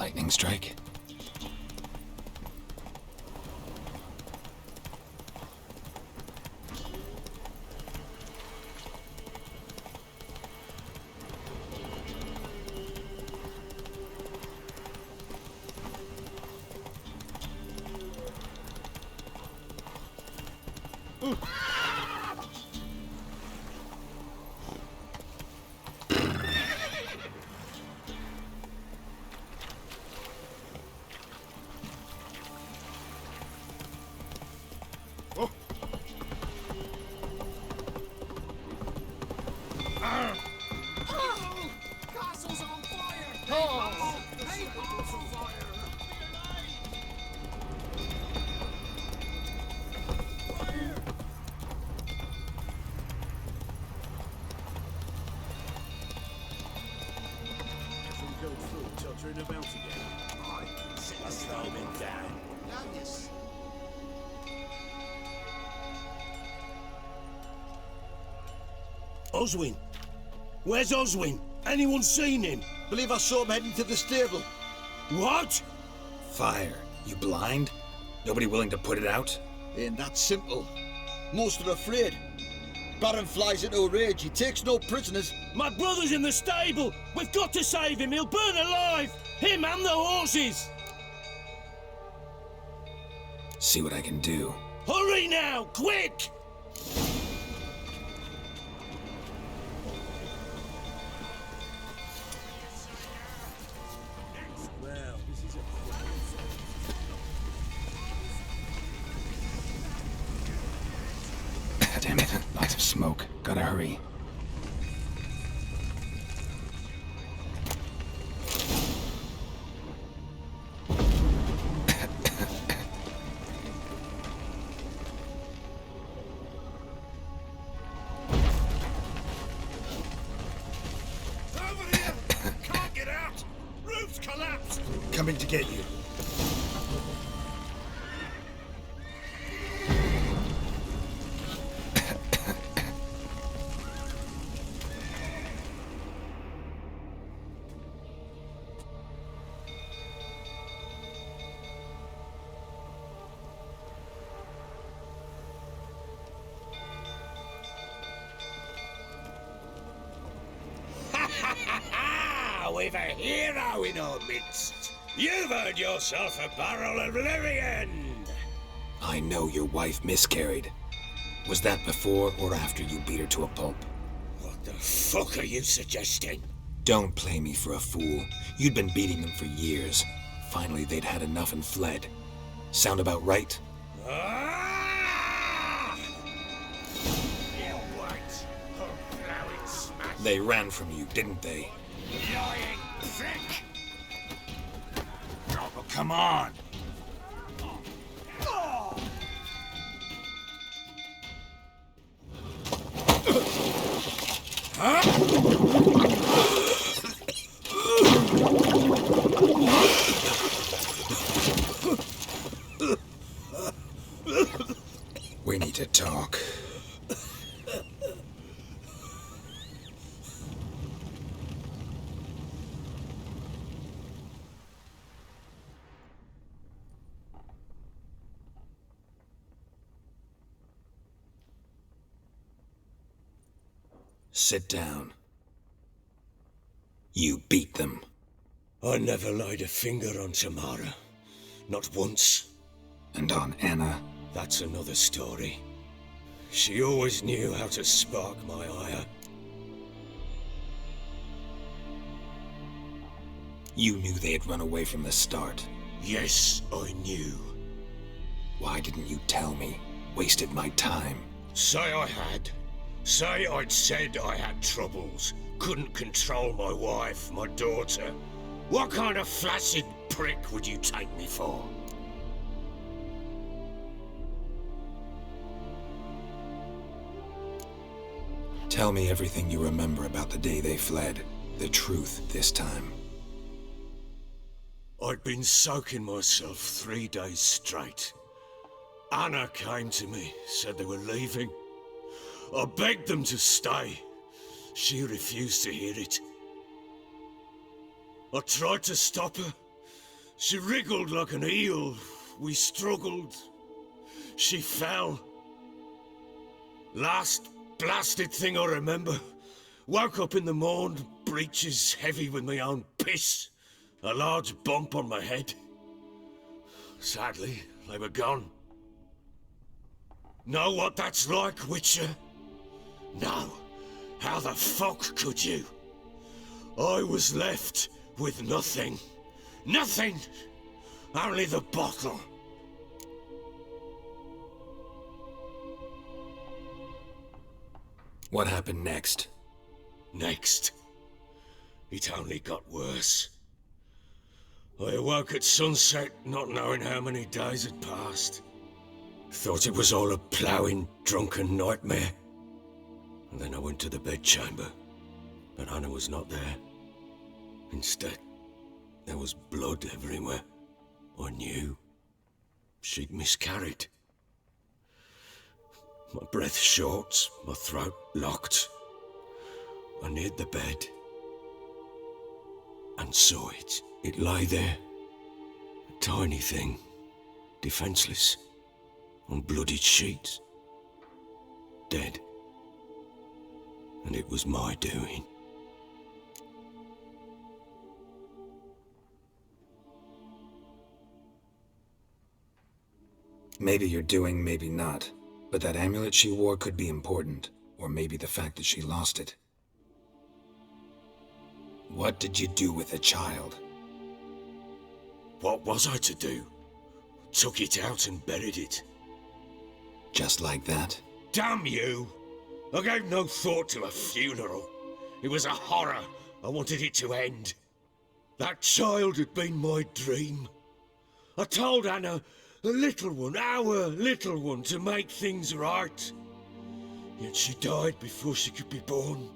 Lightning strike. Castle's on fire! If we go through, tottering about again. I can set the storming down. Gladys. Oswin! Where's Oswin? Anyone seen him? Believe I saw him heading to the stable. What? Fire. You blind? Nobody willing to put it out? Ain't that simple. Most are afraid. Baron flies into a rage. He takes no prisoners. My brother's in the stable! We've got to save him! He'll burn alive! Him and the horses! See what I can do. Hurry now! Quick! Well, this is a... Damn it. Lots of smoke. Gotta hurry. Over here! Can't get out! Roof's collapsed! Coming to get you. We've a hero in our midst. You've earned yourself a barrel of Lyrian. I know your wife miscarried. Was that before or after you beat her to a pulp? What the fuck are you suggesting? Don't play me for a fool. You'd been beating them for years. Finally, they'd had enough and fled. Sound about right? Ah! You weren't. Oh, blowing smash. They ran from you, didn't they? Lying prick! Oh, come on! We need to talk. Sit down. You beat them. I never laid a finger on Tamara. Not once. And on Anna? That's another story. She always knew how to spark my ire. You knew they had run away from the start. Yes, I knew. Why didn't you tell me? Wasted my time. Say I had. Say I'd said I had troubles. Couldn't control my wife, my daughter. What kind of flaccid prick would you take me for? Tell me everything you remember about the day they fled. The truth this time. I'd been soaking myself 3 days straight. Anna came to me, said they were leaving. I begged them to stay. She refused to hear it. I tried to stop her, She wriggled like an eel. We struggled. She fell. Last blasted thing I remember. Woke up in the morn, breeches heavy with my own piss. A large bump on my head. Sadly, they were gone. Know what that's like, Witcher? No. How the fuck could you? I was left with nothing. Nothing! Only the bottle. What happened next? Next. It only got worse. I awoke at sunset, not knowing how many days had passed. Thought it was all a ploughing, drunken nightmare. And then I went to the bedchamber, but Anna was not there. Instead, there was blood everywhere. I knew she'd miscarried. My breath short, my throat locked. I neared the bed and saw it. It lay there, a tiny thing, defenseless, on bloodied sheets, dead. And it was my doing. Maybe you're doing, maybe not. But that amulet she wore could be important. Or maybe the fact that she lost it. What did you do with the child? What was I to do? Took it out and buried it. Just like that? Damn you! I gave no thought to a funeral. It was a horror. I wanted it to end. That child had been my dream. I told Anna, the little one, our little one, to make things right. Yet she died before she could be born.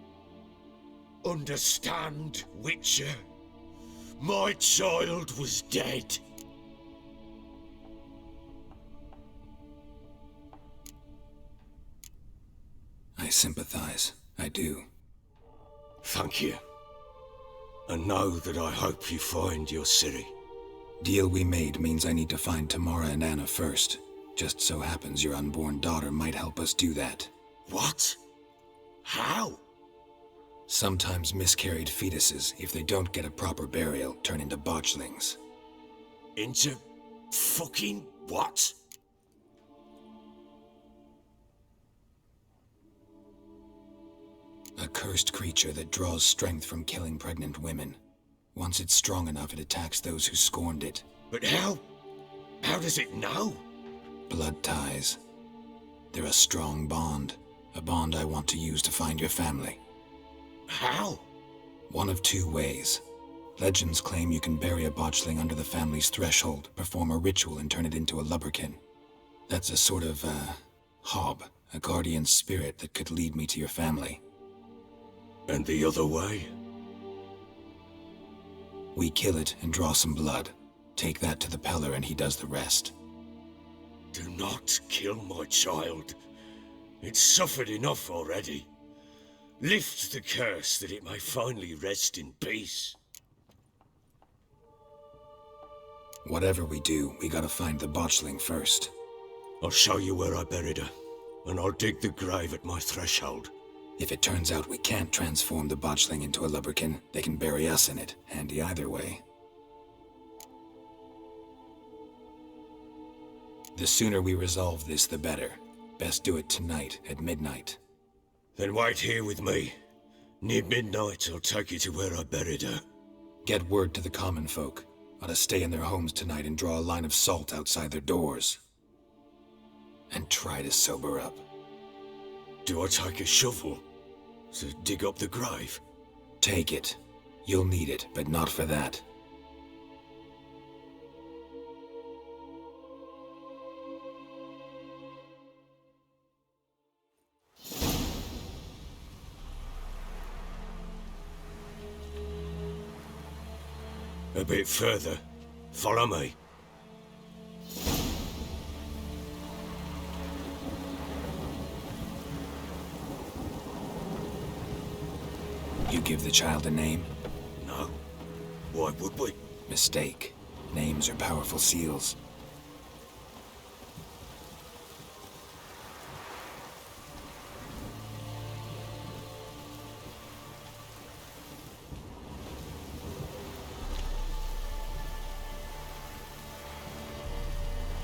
Understand, Witcher? My child was dead. I sympathize. I do. Thank you. And know that I hope you find your Ciri. Deal we made means I need to find Tamara and Anna first. Just so happens your unborn daughter might help us do that. What? How? Sometimes miscarried fetuses, if they don't get a proper burial, turn into botchlings. Into fucking what? A cursed creature that draws strength from killing pregnant women. Once it's strong enough, it attacks those who scorned it. But how? How does it know? Blood ties. They're a strong bond. A bond I want to use to find your family. How? One of two ways. Legends claim you can bury a botchling under the family's threshold, perform a ritual, and turn it into a lubberkin. That's a sort of, hob, a guardian spirit that could lead me to your family. And the other way? We kill it and draw some blood. Take that to the Peller and he does the rest. Do not kill my child. It's suffered enough already. Lift the curse that it may finally rest in peace. Whatever we do, we gotta find the botchling first. I'll show you where I buried her, and I'll dig the grave at my threshold. If it turns out we can't transform the botchling into a lubberkin, they can bury us in it. Handy either way. The sooner we resolve this, the better. Best do it tonight, at midnight. Then wait here with me. Near midnight, I'll take you to where I buried her. Get word to the common folk. Ought to stay in their homes tonight and draw a line of salt outside their doors. And try to sober up. Do I take a shovel to dig up the grave? Take it. You'll need it, but not for that. A bit further. Follow me. You give the child a name? No. Why would we? Mistake. Names are powerful seals.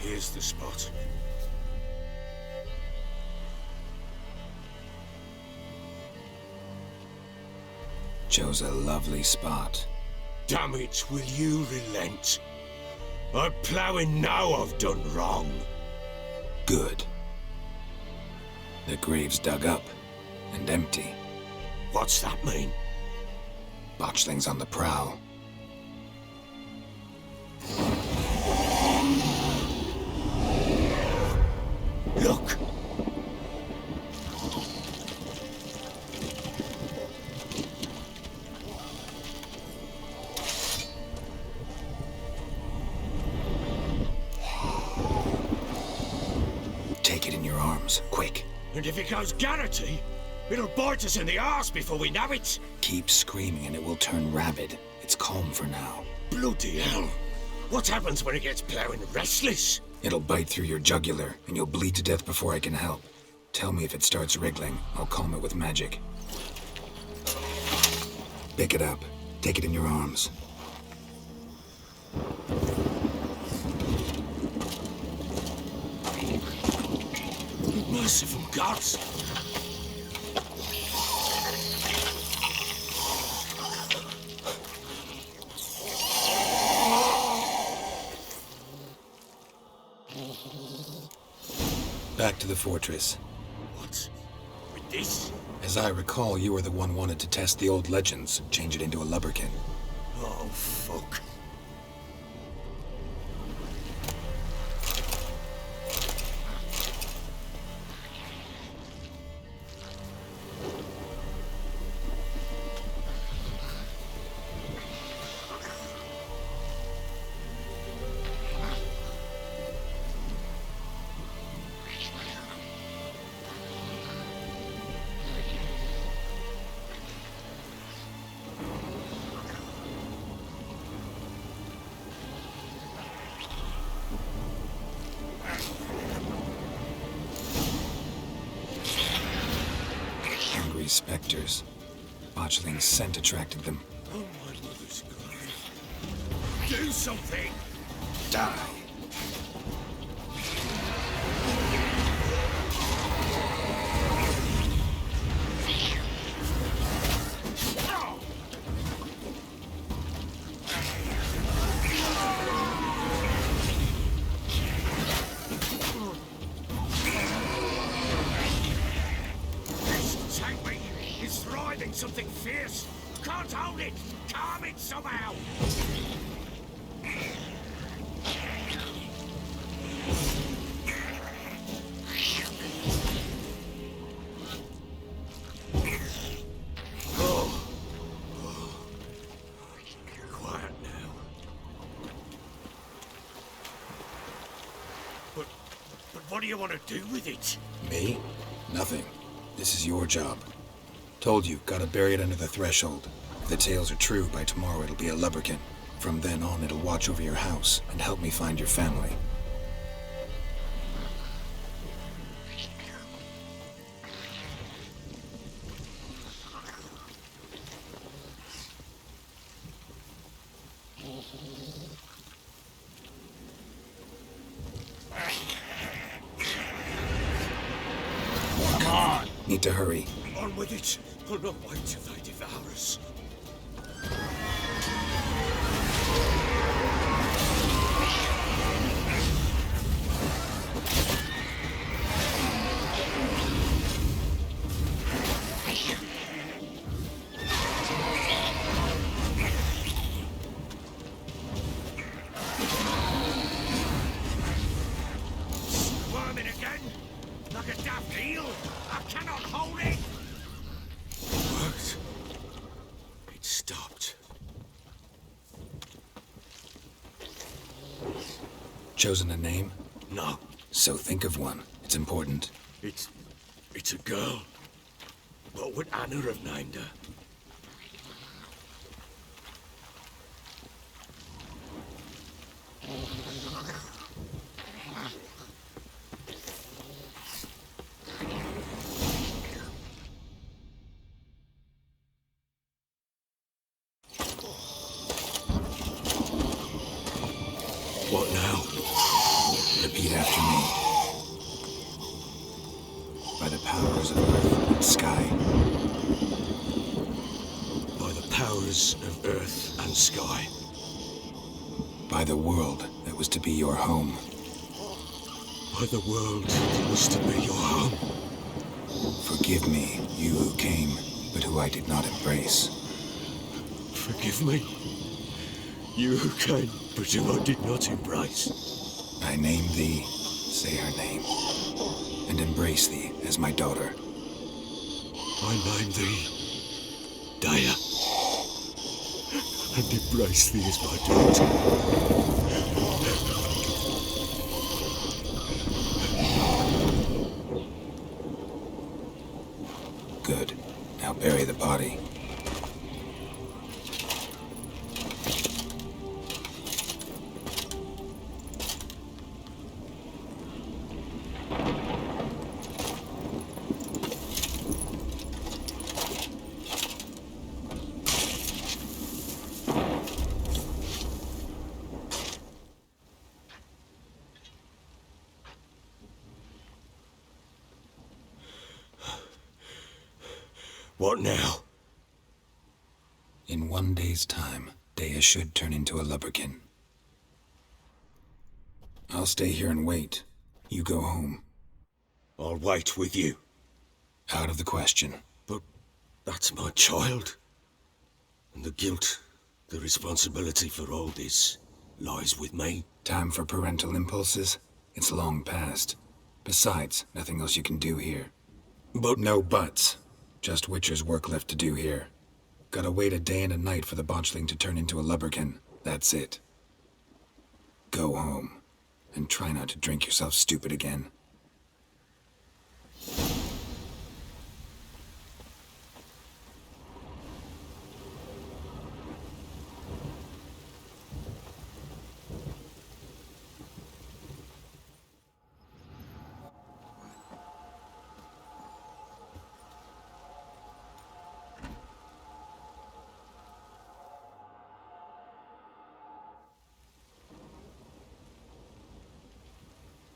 Here's the spot. Chose a lovely spot. Damn it, will you relent? I'm ploughing now I've done wrong. Good. The grave's dug up and empty. What's that mean? Botchling's on the prowl. Look! Take it in your arms, quick. And if it goes Garrity, it'll bite us in the arse before we know it. Keep screaming and it will turn rabid. It's calm for now. Bloody hell! What happens when it gets ploughing restless? It'll bite through your jugular, and you'll bleed to death before I can help. Tell me if it starts wriggling. I'll calm it with magic. Pick it up. Take it in your arms. Merciful gods! Back to the fortress. What? With this? As I recall, you were the one wanted to test the old legends, change it into a lubberkin. Oh, fuck. Hungry specters. Botchling's scent attracted them. Oh, my mother's grave. Do something! Die. Take me! It's thriving something fierce! Can't hold it! Calm it somehow! Oh. Quiet now. But what do you want to do with it? Me? Nothing. This is your job. Told you, gotta bury it under the threshold. If the tales are true, by tomorrow it'll be a lubberkin. From then on, it'll watch over your house and help me find your family. Come on! Need to hurry. On with it! I'll not wait till they devour us. Squirming again? Like a daft eel? I cannot hold it! Worked. It stopped. Chosen a name? No, So think of one. It's important. it's a girl. What would Anna have named her? What now? Repeat after me. By the powers of earth and sky. By the powers of earth and sky. By the world that was to be your home. By the world that was to be your home. Forgive me, you who came, but who I did not embrace. Forgive me, you who came, but who I did not embrace. I name thee, say her name, and embrace thee as my daughter. I name thee Daya, and embrace thee as my daughter. Good. Now bury the body. What now? In 1 day's time, Dea should turn into a lubberkin. I'll stay here and wait. You go home. I'll wait with you. Out of the question. But that's my child. And the guilt, the responsibility for all this lies with me. Time for parental impulses? It's long past. Besides, nothing else you can do here. But No buts. Just Witcher's work left to do here. Gotta wait a day and a night for the botchling to turn into a lubberkin. That's it. Go home. And try not to drink yourself stupid again.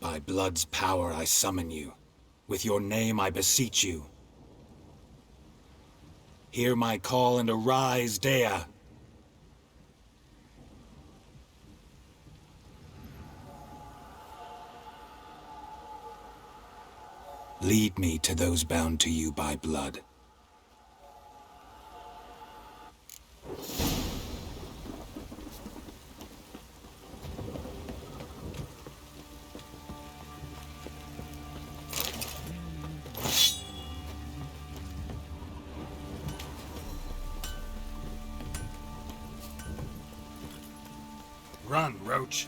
By blood's power I summon you. With your name I beseech you. Hear my call and arise, Dea. Lead me to those bound to you by blood. Run, Roach.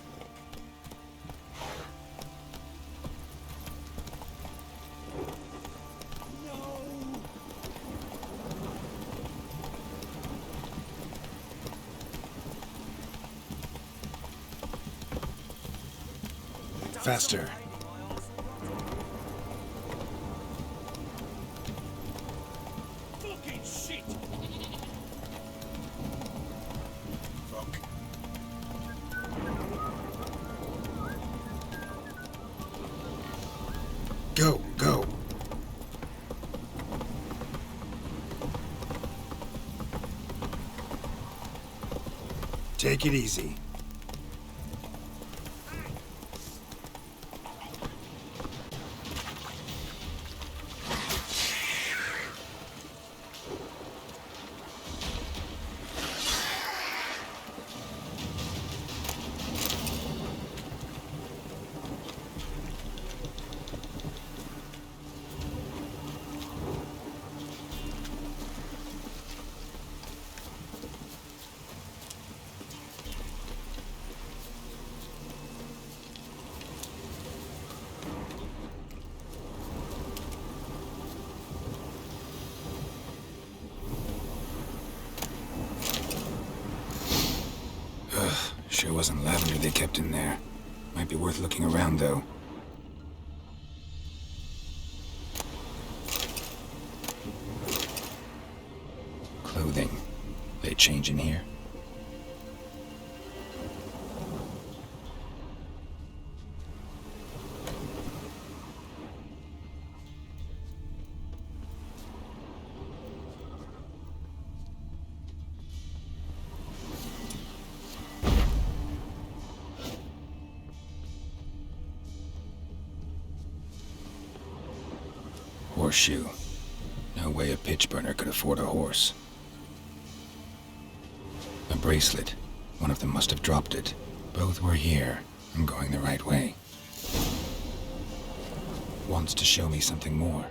Faster. Fucking shit! Fuck. Go, go. Take it easy. Sure wasn't lavender they kept in there. Might be worth looking around, though. Clothing. They change in here? horseshoe. No way a pitch burner could afford a horse. A bracelet. One of them must have dropped it. Both were here. I'm going the right way. Wants to show me something more.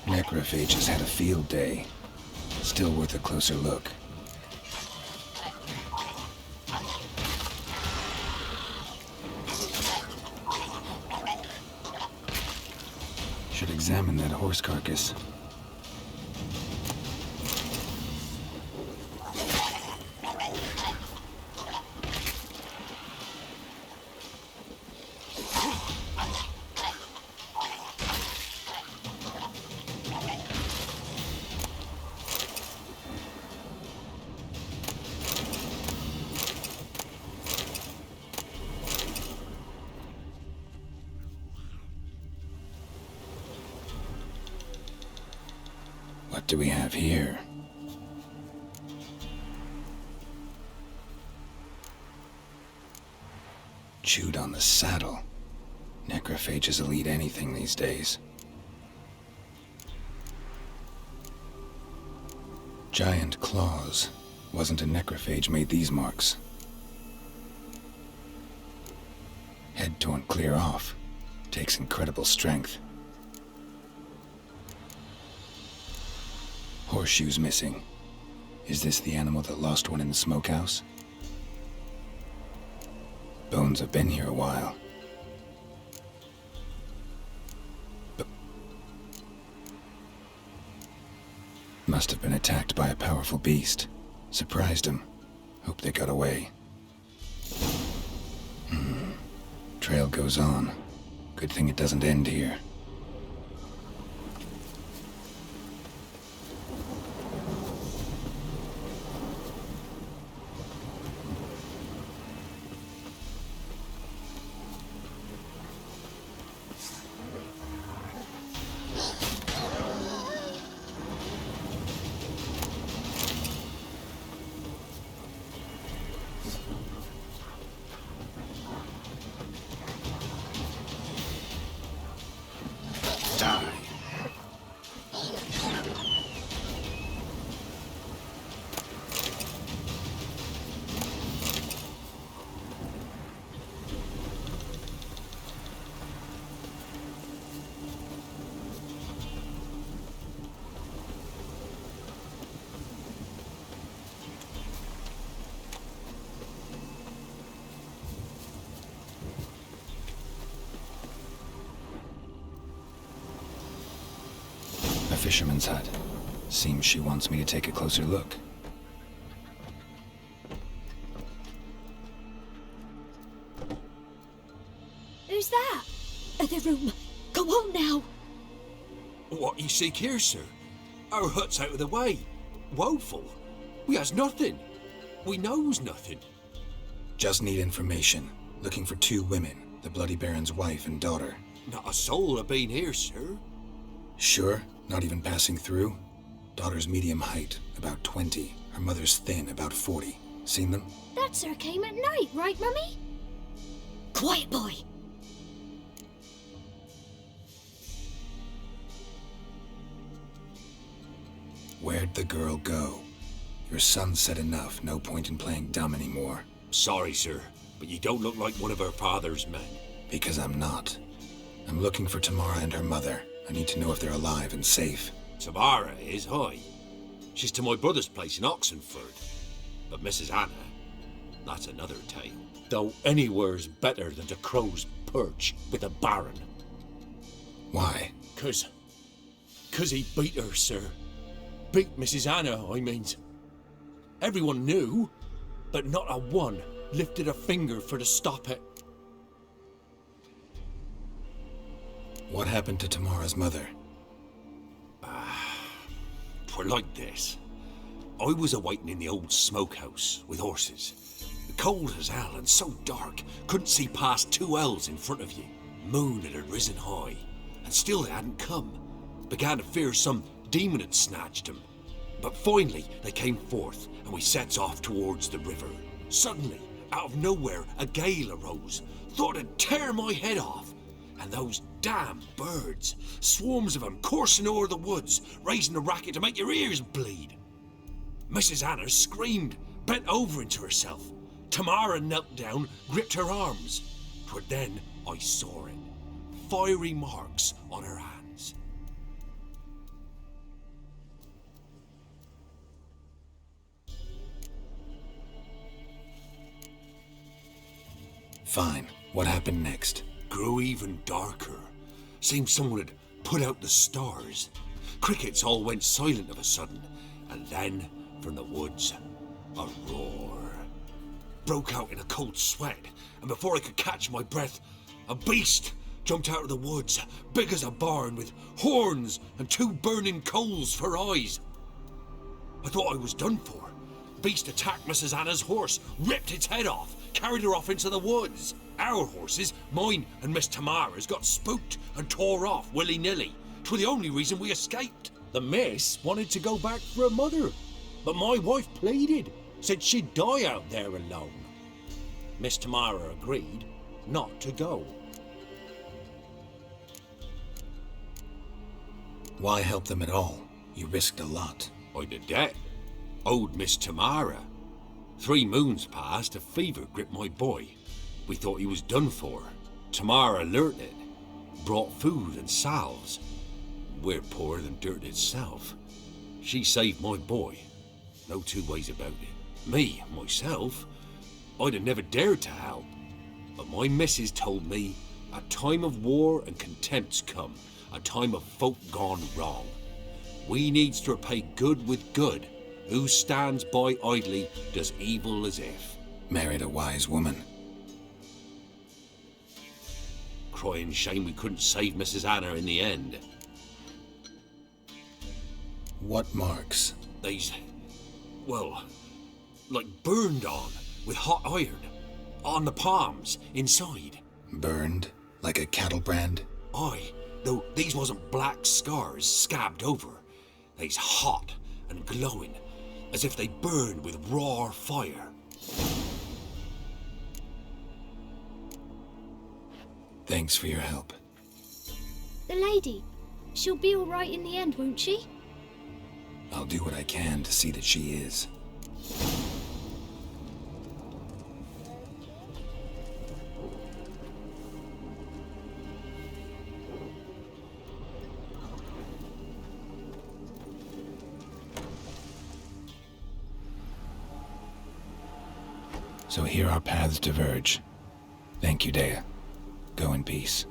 Necrophage has had a field day. Still worth a closer look. Should examine that horse carcass. What do we have here? Chewed on the saddle. Necrophages will eat anything these days. Giant claws. Wasn't a necrophage made these marks. Head torn clear off. Takes incredible strength. Horseshoes missing. Is this the animal that lost one in the smokehouse? Bones have been here a while. Must have been attacked by a powerful beast. Surprised him. Hope they got away. Trail goes on. Good thing it doesn't end here. A fisherman's hut. Seems she wants me to take a closer look. Who's that? The room. Go on now. What you seek here, sir? Our hut's out of the way. Woeful. We has nothing. We knows nothing. Just need information. Looking for 2 women. The Bloody Baron's wife and daughter. Not a soul have been here, sir. Sure? Not even passing through? Daughter's medium height, about 20. Her mother's thin, about 40. Seen them? That sir came at night, right, Mummy? Quiet, boy. Where'd the girl go? Your son said enough. No point in playing dumb anymore. Sorry, sir, but you don't look like one of our father's men. Because I'm not. I'm looking for Tamara and her mother. I need to know if they're alive and safe. Tamara is, hi. She's to my brother's place in Oxenford. But Mrs. Anna, that's another tale. Though anywhere's better than to Crow's Perch with a baron. Why? 'Cause he beat her, sir. Beat Mrs. Anna, I means. Everyone knew, but not a one lifted a finger for to stop it. What happened to Tamara's mother? 'Twere like this. I was a-waiting in the old smokehouse with horses. Cold as hell and so dark, couldn't see past 2 ells in front of you. Moon had risen high, and still they hadn't come. Began to fear some demon had snatched them. But finally they came forth, and we sets off towards the river. Suddenly, out of nowhere, a gale arose. Thought it'd tear my head off. And those damn birds, swarms of them coursing o'er the woods, raising a racket to make your ears bleed. Mrs. Anna screamed, bent over into herself. Tamara knelt down, gripped her arms. 'Twere then I saw it. Fiery marks on her hands. Fine. What happened next? Grew even darker. Seemed someone had put out the stars. Crickets all went silent of a sudden, and then, from the woods, a roar. Broke out in a cold sweat, and before I could catch my breath, a beast jumped out of the woods, big as a barn, with horns and 2 burning coals for eyes. I thought I was done for. Beast attacked Mrs. Anna's horse, ripped its head off, carried her off into the woods. Our horses, mine and Miss Tamara's, got spooked and tore off willy-nilly. 'Twere the only reason we escaped. The miss wanted to go back for her mother, but my wife pleaded, said she'd die out there alone. Miss Tamara agreed not to go. Why help them at all? You risked a lot. I'd a debt. Owed Miss Tamara. 3 moons passed, a fever gripped my boy. We thought he was done for. Tamara learnt it. Brought food and salves. We're poorer than dirt itself. She saved my boy. No 2 ways about it. Me, myself, I'd have never dared to help. But my missus told me a time of war and contempt's come. A time of folk gone wrong. We needs to repay good with good. Who stands by idly does evil as if. Married a wise woman. Crying shame we couldn't save Mrs. Anna in the end. What marks? They's, well, like burned on with hot iron. On the palms, inside. Burned? Like a cattle brand? Aye, though these wasn't black scars scabbed over. They's hot and glowing, as if they burned with raw fire. Thanks for your help. The lady, she'll be all right in the end, won't she? I'll do what I can to see that she is. So here our paths diverge. Thank you, Dea. Go in peace.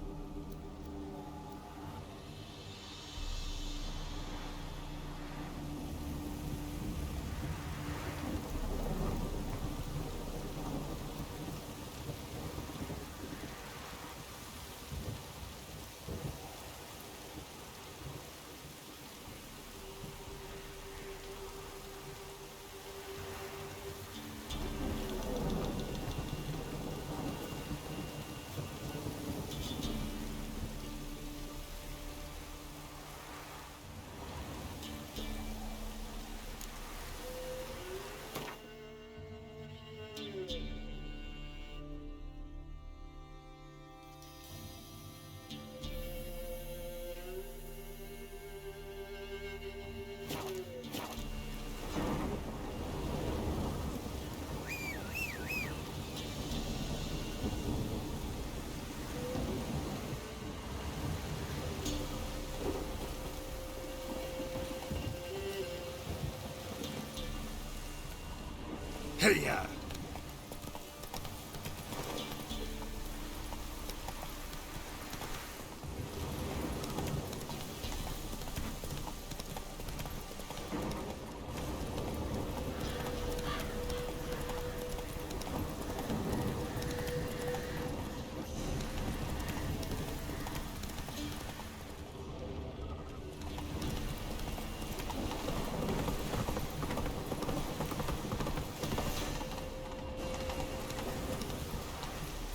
Hey-ya!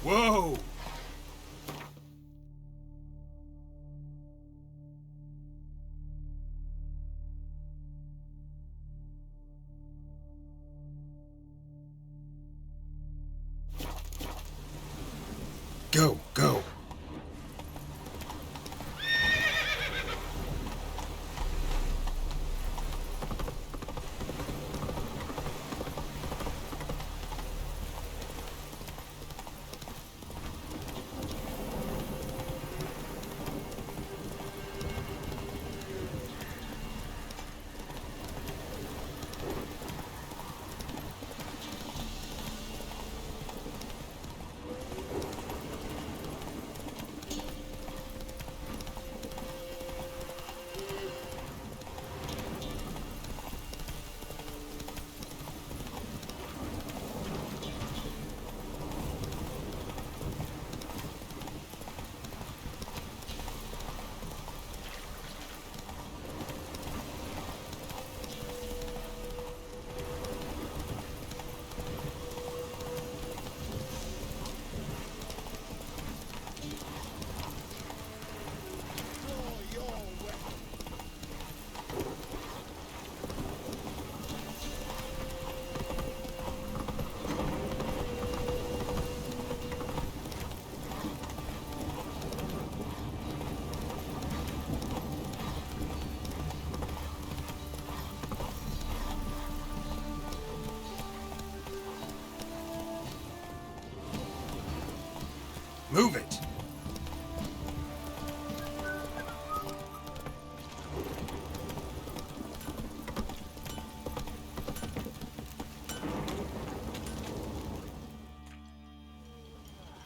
Whoa! Go, go. Move it!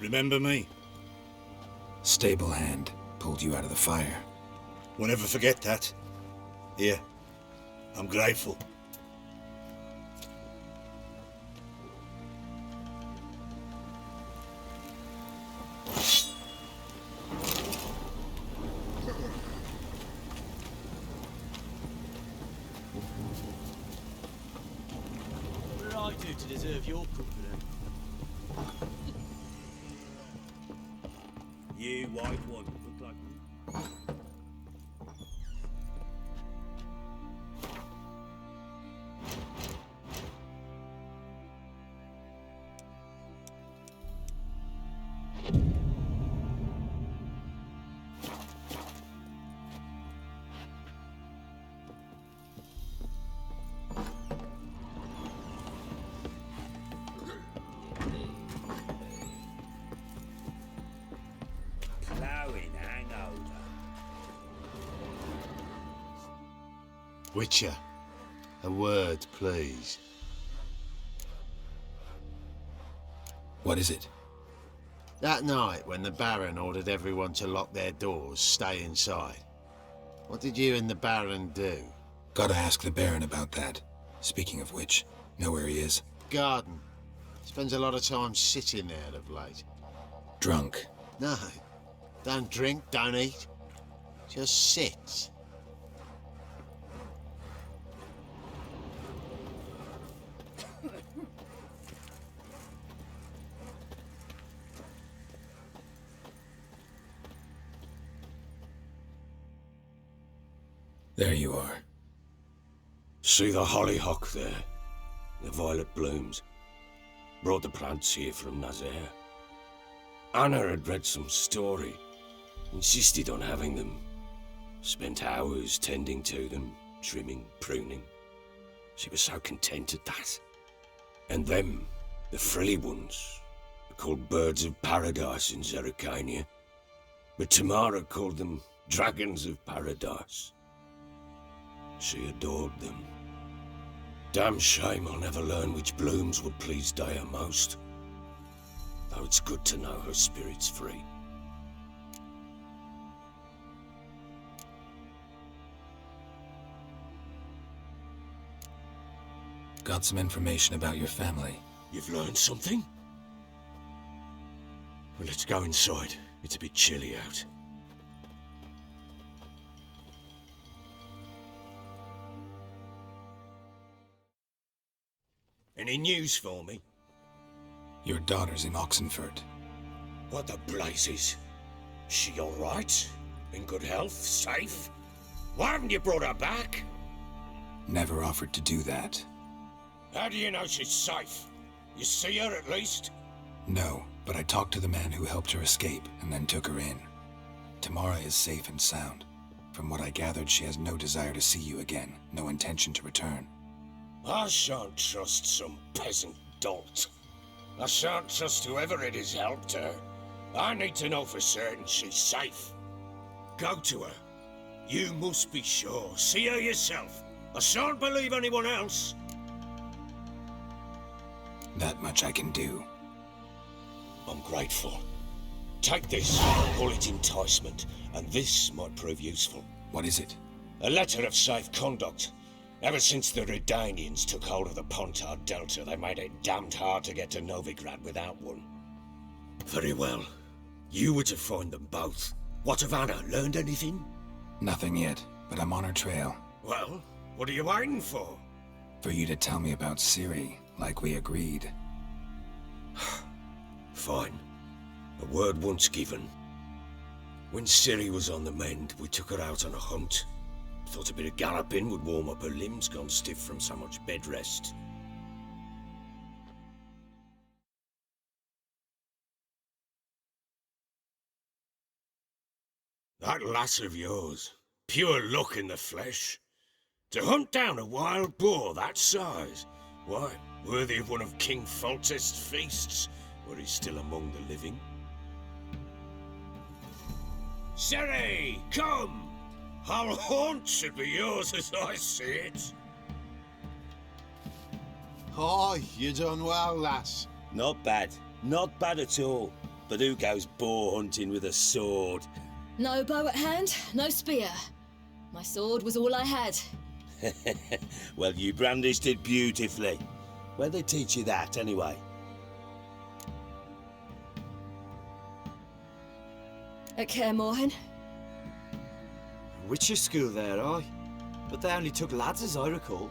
Remember me? Stable hand pulled you out of the fire. Won't ever forget that. Here, I'm grateful. What did I do to deserve your confidence? You white one, look like... Plowing hangover. Witcher, a word, please. What is it? That night, when the Baron ordered everyone to lock their doors, stay inside. What did you and the Baron do? Gotta ask the Baron about that. Speaking of which, know where he is? Garden. Spends a lot of time sitting there of late. Drunk. No. Don't drink, don't eat. Just sit. There you are. See the hollyhock there? The violet blooms. Brought the plants here from Nazaire. Anna had read some story. Insisted on having them. Spent hours tending to them, trimming, pruning. She was so content at that. And them, the frilly ones, are called birds of paradise in Zerrikania. But Tamara called them dragons of paradise. She adored them. Damn shame I'll never learn which blooms would please Dea most. Though it's good to know her spirit's free. Got some information about your family. You've learned something? Well, let's go inside. It's a bit chilly out. Any news for me? Your daughter's in Oxenford. What the blazes? She all right? In good health? Safe? Why haven't you brought her back? Never offered to do that. How do you know she's safe? You see her at least? No, but I talked to the man who helped her escape and then took her in. Tamara is safe and sound. From what I gathered, she has no desire to see you again, no intention to return. I shan't trust some peasant dolt. I shan't trust whoever it is helped her. I need to know for certain she's safe. Go to her. You must be sure. See her yourself. I shan't believe anyone else. That much I can do. I'm grateful. Take this, call it enticement, and this might prove useful. What is it? A letter of safe conduct. Ever since the Redanians took hold of the Pontard Delta, they made it damned hard to get to Novigrad without one. Very well. You were to find them both. What of Anna? Learned anything? Nothing yet, but I'm on her trail. Well, what are you waiting for? For you to tell me about Ciri, like we agreed. Fine. A word once given. When Ciri was on the mend, we took her out on a hunt. Thought a bit of galloping would warm up her limbs, gone stiff from so much bed rest. That lass of yours, pure luck in the flesh. To hunt down a wild boar that size, why, worthy of one of King Foltest's feasts, were he still among the living. Ciri, come! Our haunt should be yours as I see it. Oh, you done well, lass. Not bad. Not bad at all. But who goes boar hunting with a sword? No bow at hand, no spear. My sword was all I had. Well, you brandished it beautifully. Where'd they teach you that, anyway? At Kaer Morhen. Witcher school there, aye. But they only took lads as I recall.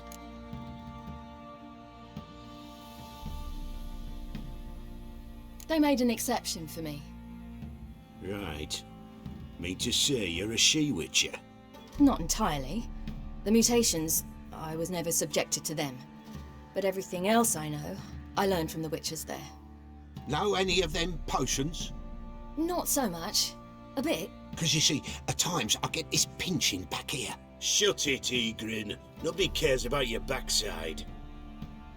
They made an exception for me. Right. Mean to say you're a she-witcher? Not entirely. The mutations, I was never subjected to them. But everything else I know, I learned from the witches there. Know any of them potions? Not so much. A bit. Because you see, at times I get this pinching back here. Shut it, Egrin. Nobody cares about your backside.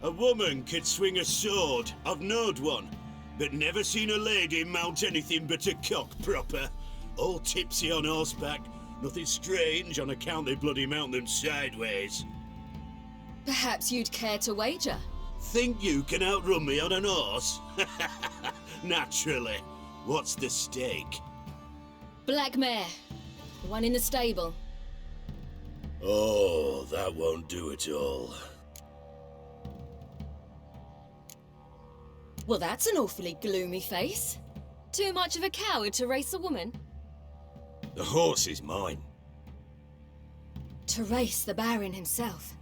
A woman could swing a sword. I've knowed one. But never seen a lady mount anything but a cock proper. All tipsy on horseback. Nothing strange on account they bloody mount them sideways. Perhaps you'd care to wager? Think you can outrun me on an horse? Naturally. What's the stake? Black mare. The one in the stable. Oh, that won't do it all. Well, that's an awfully gloomy face. Too much of a coward to race a woman? The horse is mine. To race the Baron himself.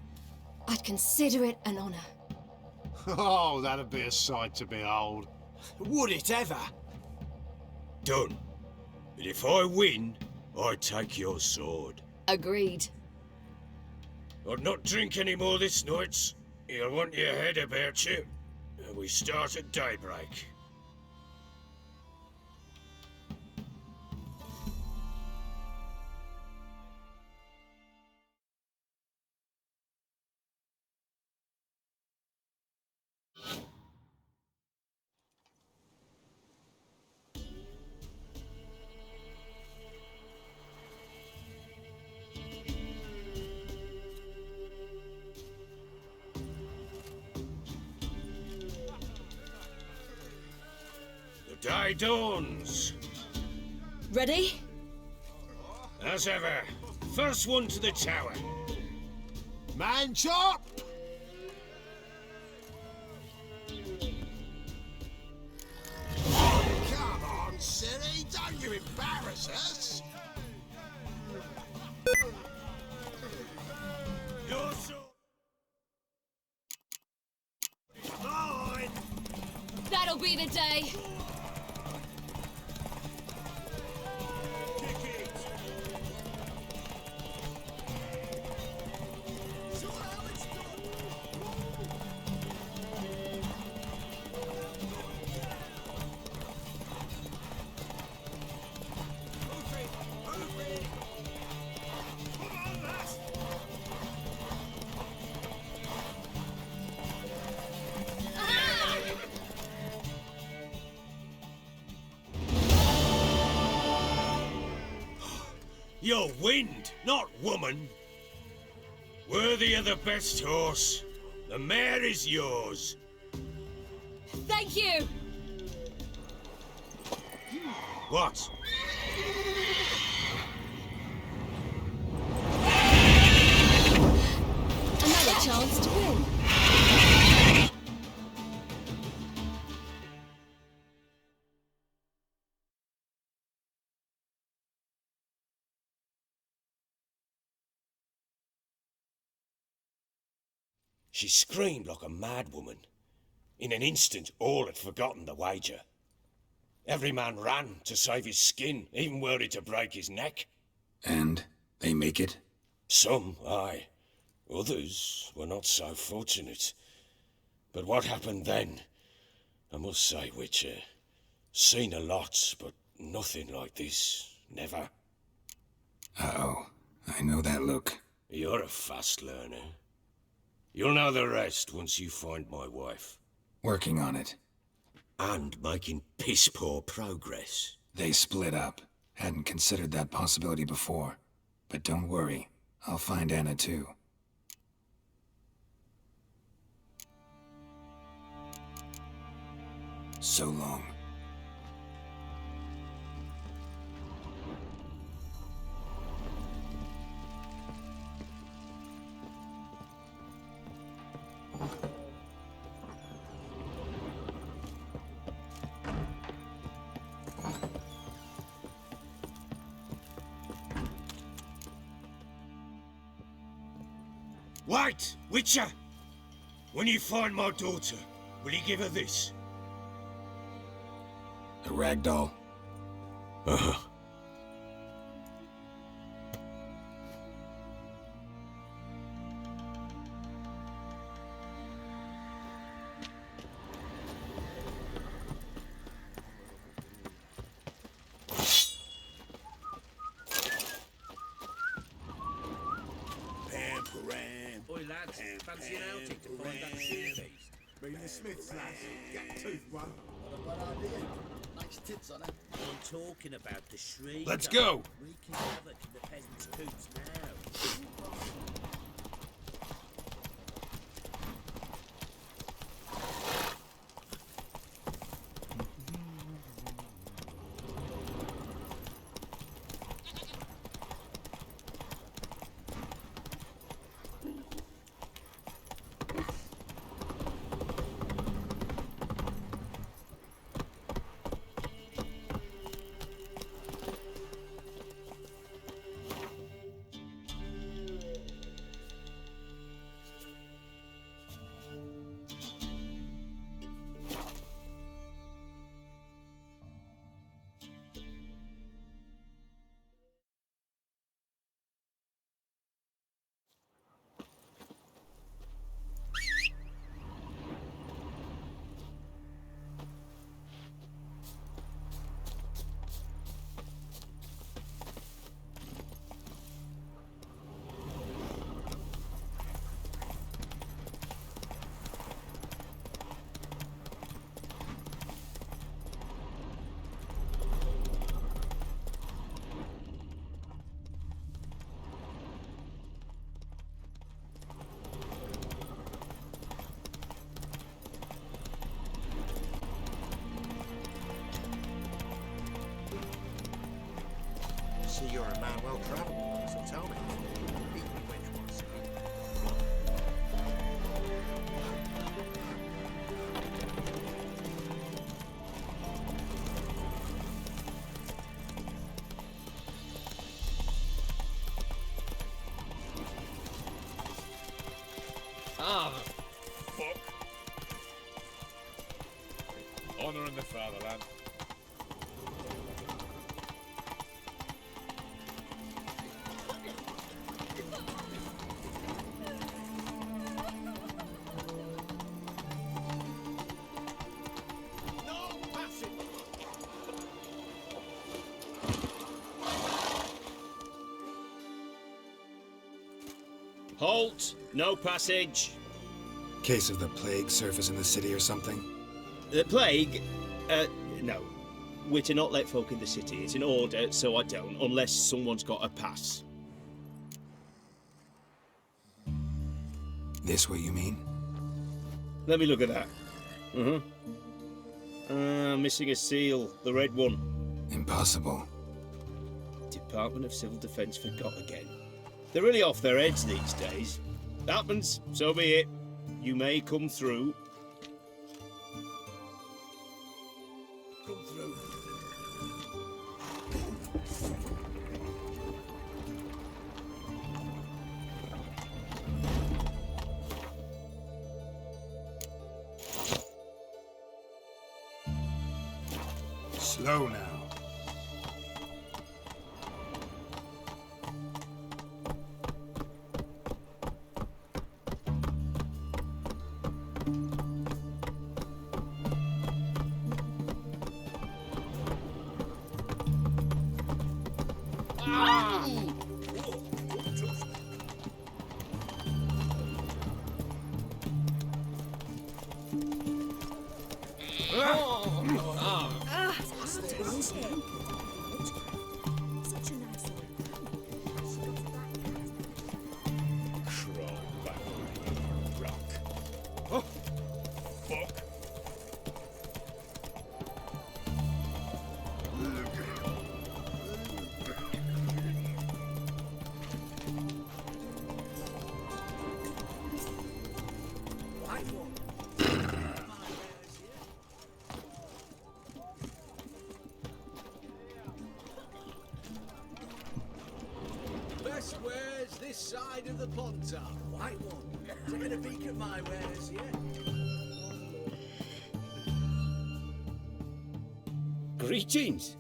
I'd consider it an honor. Oh, that'd be a sight to behold. Would it ever? Done. But if I win, I take your sword. Agreed. I'd not drink any more this night. You'll want your head about you. And we start at daybreak. Day dawns. Ready? As ever. First one to the tower. Man chop! Come on, silly, don't you embarrass us! You're so... That'll be the day. You're wind, not woman. Worthy of the best horse. The mare is yours. Thank you. What? Another chance to win. She screamed like a mad woman. In an instant, all had forgotten the wager. Every man ran to save his skin, even were it to break his neck. And they make it? Some, aye. Others were not so fortunate. But what happened then? I must say, Witcher, seen a lot, but nothing like this. Never. Uh-oh. I know that look. You're a fast learner. You'll know the rest once you find my wife. Working on it. And making piss-poor progress. They split up. Hadn't considered that possibility before. But don't worry. I'll find Anna too. So long. Wait, Witcher! When you find my daughter, will you give her this? A ragdoll? Uh-huh. Oi, lads, fancy an outing to find that sheep beast? Bring the Smiths, lads. Get tooth one. What a bad idea. Nice tits on her. I'm talking about the shriek. Let's go. Wreaking havoc in the peasants' coops now. you're a man well travelled, so tell me. Beat me when you want to see. Ah, fuck. Honouring the fatherland. Halt! No passage! Case of the plague surface in the city or something? The plague? No. We're to not let folk in the city. It's an order, so I don't, unless someone's got a pass. This what you mean? Let me look at that. Missing a seal. The red one. Impossible. Department of Civil Defence forgot again. They're really off their heads these days. Happens, so be it. You may come through. Come through. Slow now. Best wares this side of the pond are. White one. Taking a peek at my wares, yeah? Greetings.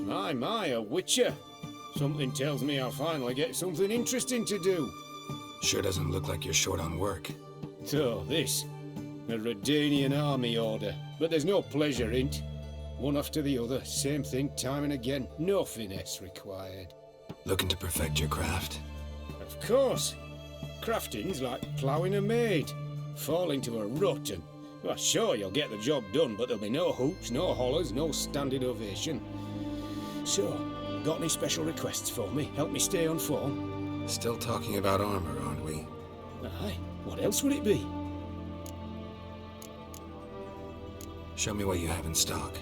My, a witcher. Something tells me I'll finally get something interesting to do. Sure doesn't look like you're short on work. So, this. A Redanian army order. But there's no pleasure in't. One after the other, same thing time and again. No finesse required. Looking to perfect your craft? Of course. Crafting's like ploughing a maid. Fall into a rut and... Well, sure, you'll get the job done, but there'll be no hoops, no hollers, no standing ovation. So, got any special requests for me? Help me stay on form? Still talking about armor, aren't we? Aye. What else would it be? Show me what you have in stock.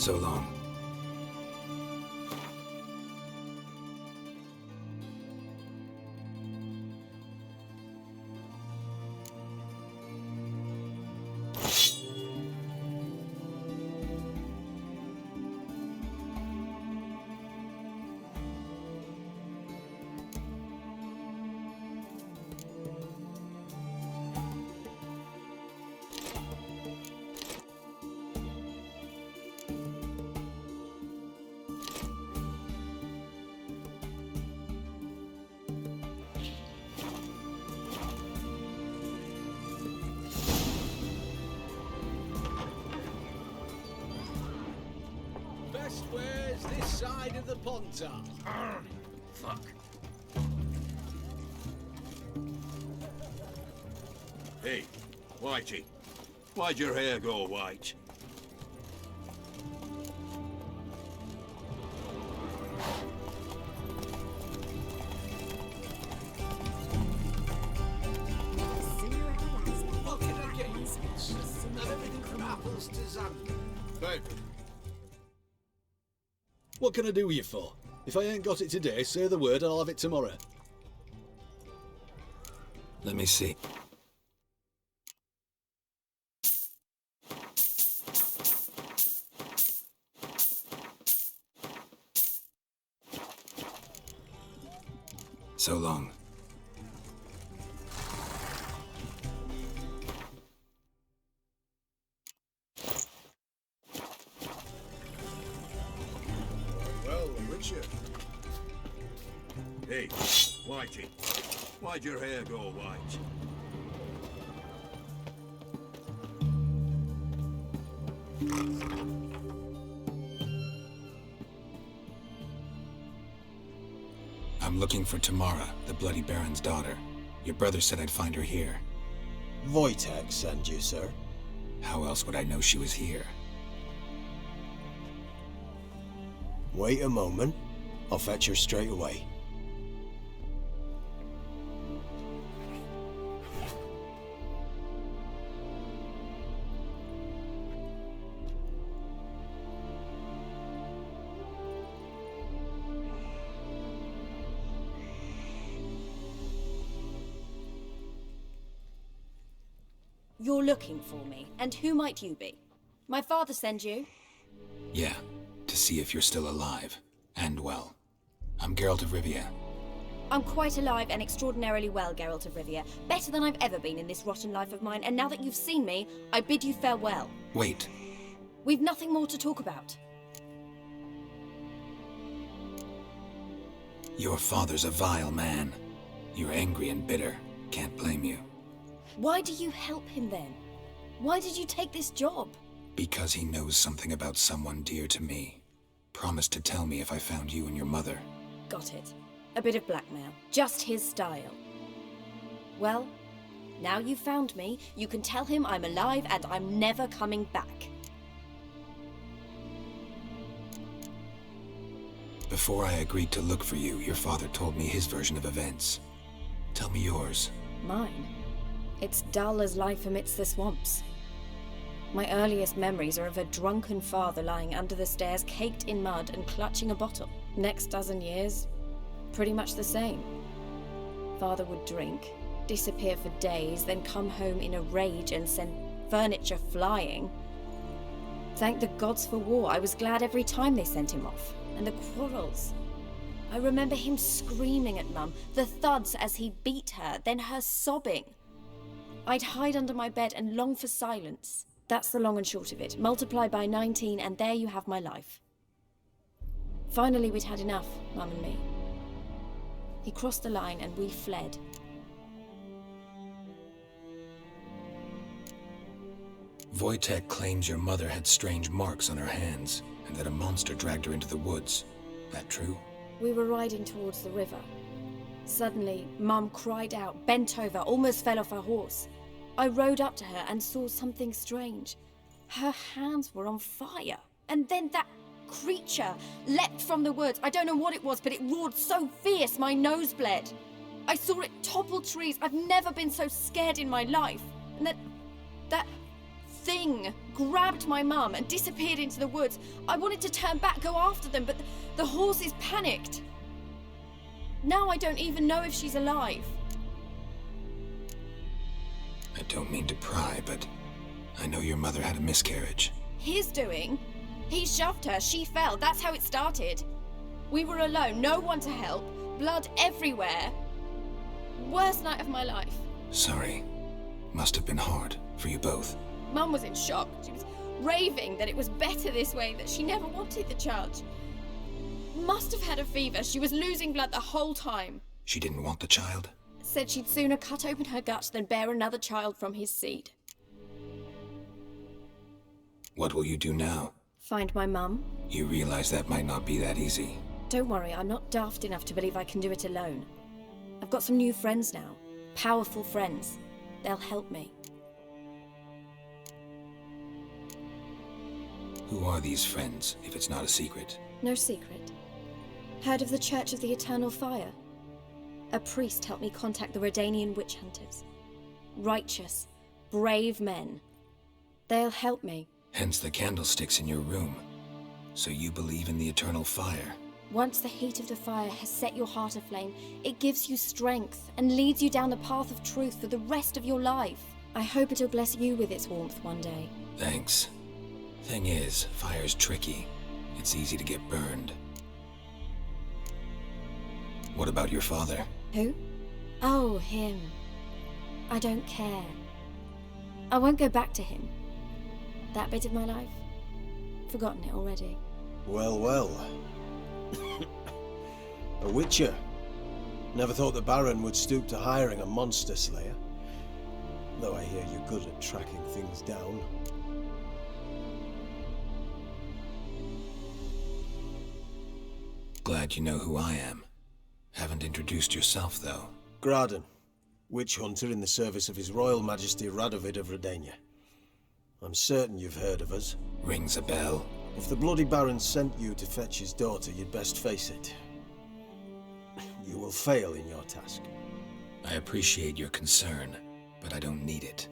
So long. Best ware's this side of the Pontar. Fuck. Hey, Whitey, why'd your hair go white? What can I get you? Have everything from apples to Xander. Babe, What can I do you for? If I ain't got it today, say the word and I'll have it tomorrow. Let me see. So long. Well, Richard. Hey, Whitey, why'd your hair go white? I'm looking for Tamara, the Bloody Baron's daughter. Your brother said I'd find her here. Wojtek sent you, sir. How else would I know she was here? Wait a moment. I'll fetch her straight away. You're looking for me, and who might you be? My father sent you? Yeah, to see if you're still alive. And well. I'm Geralt of Rivia. I'm quite alive and extraordinarily well, Geralt of Rivia. Better than I've ever been in this rotten life of mine, and now that you've seen me, I bid you farewell. Wait. We've nothing more to talk about. Your father's a vile man. You're angry and bitter. Can't blame you. Why do you help him then? Why did you take this job? Because he knows something about someone dear to me. Promised to tell me if I found you and your mother. Got it. A bit of blackmail. Just his style. Well, now you've found me, you can tell him I'm alive and I'm never coming back. Before I agreed to look for you, your father told me his version of events. Tell me yours. Mine? It's dull as life amidst the swamps. My earliest memories are of a drunken father lying under the stairs, caked in mud and clutching a bottle. Next dozen years, pretty much the same. Father would drink, disappear for days, then come home in a rage and send furniture flying. Thank the gods for war. I was glad every time they sent him off. And the quarrels. I remember him screaming at Mum, the thuds as he beat her, then her sobbing. I'd hide under my bed and long for silence. That's the long and short of it. Multiply by 19 and there you have my life. Finally, we'd had enough, Mum and me. He crossed the line and we fled. Wojtek claims your mother had strange marks on her hands, and that a monster dragged her into the woods. That true? We were riding towards the river. Suddenly, Mum cried out, bent over, almost fell off her horse. I rode up to her and saw something strange. Her hands were on fire. And then that creature leapt from the woods. I don't know what it was, but it roared so fierce my nose bled. I saw it topple trees. I've never been so scared in my life. And that thing grabbed my mum and disappeared into the woods. I wanted to turn back, go after them, but the horses panicked. Now I don't even know if she's alive. I don't mean to pry, but I know your mother had a miscarriage. His doing? He shoved her, she fell, that's how it started. We were alone, no one to help, blood everywhere. Worst night of my life. Sorry. Must have been hard for you both. Mum was in shock. She was raving that it was better this way, that she never wanted the child. Must have had a fever. She was losing blood the whole time. She didn't want the child? Said she'd sooner cut open her gut than bear another child from his seed. What will you do now? Find my mum. You realize that might not be that easy. Don't worry, I'm not daft enough to believe I can do it alone. I've got some new friends now. Powerful friends. They'll help me. Who are these friends, if it's not a secret? No secret. Heard of the Church of the Eternal Fire? A priest helped me contact the Redanian witch hunters. Righteous, brave men. They'll help me. Hence the candlesticks in your room. So you believe in the eternal fire? Once the heat of the fire has set your heart aflame, it gives you strength and leads you down the path of truth for the rest of your life. I hope it'll bless you with its warmth one day. Thanks. Thing is, fire's tricky. It's easy to get burned. What about your father? Who? Oh, him. I don't care. I won't go back to him. That bit of my life? Forgotten it already. Well, well. A witcher. Never thought the Baron would stoop to hiring a monster slayer. Though I hear you're good at tracking things down. Glad you know who I am. Haven't introduced yourself, though. Graden, witch hunter in the service of His Royal Majesty Radovid of Redania. I'm certain you've heard of us. Rings a bell. If the Bloody Baron sent you to fetch his daughter, you'd best face it. You will fail in your task. I appreciate your concern, but I don't need it.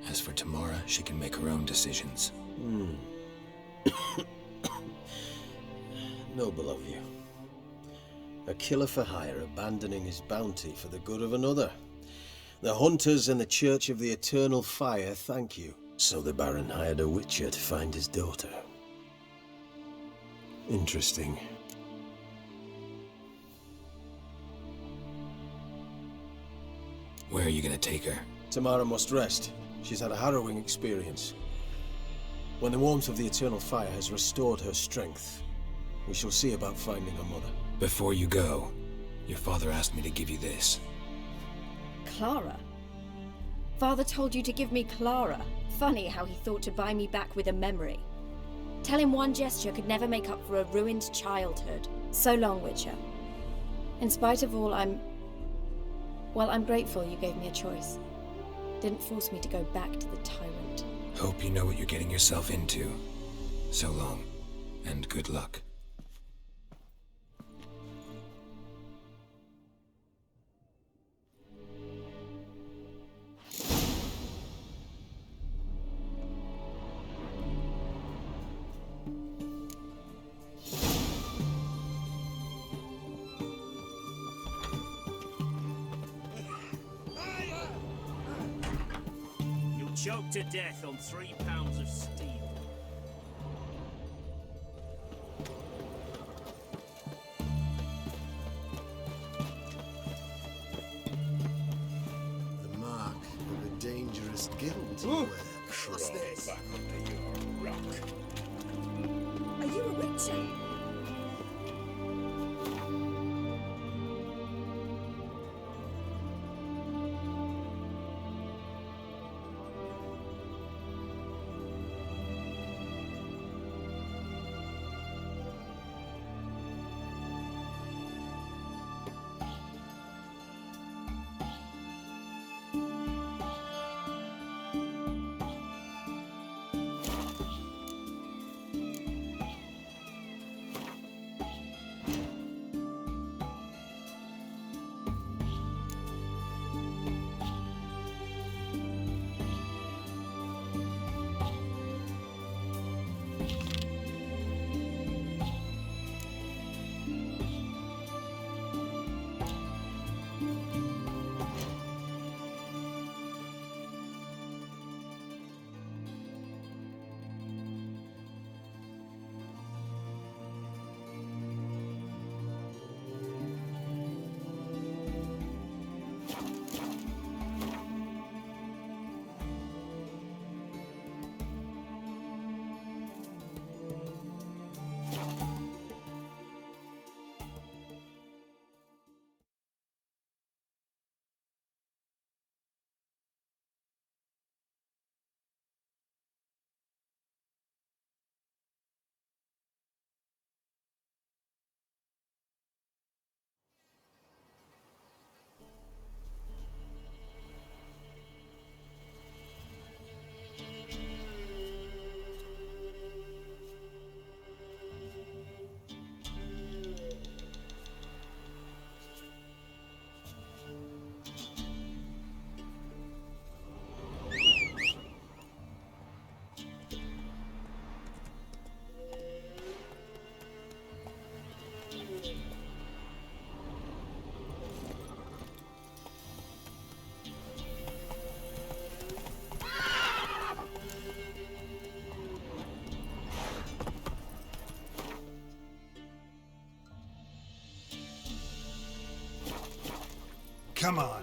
As for Tamara, she can make her own decisions. Noble of you. A killer for hire abandoning his bounty for the good of another. The hunters and the Church of the Eternal Fire thank you. So the Baron hired a witcher to find his daughter. Interesting. Where are you gonna take her? Tamara must rest. She's had a harrowing experience. When the warmth of the Eternal Fire has restored her strength, we shall see about finding her mother. Before you go, your father asked me to give you this. Clara? Father told you to give me Clara. Funny how he thought to buy me back with a memory. Tell him one gesture could never make up for a ruined childhood. So long, Witcher. In spite of all, I'm grateful you gave me a choice. Didn't force me to go back to the tyrant. Hope you know what you're getting yourself into. So long, and good luck. Choked to death on 3 pounds of steel. The mark of a dangerous guild you wear. What's this? Back under your rock. Are you a witcher? Come on.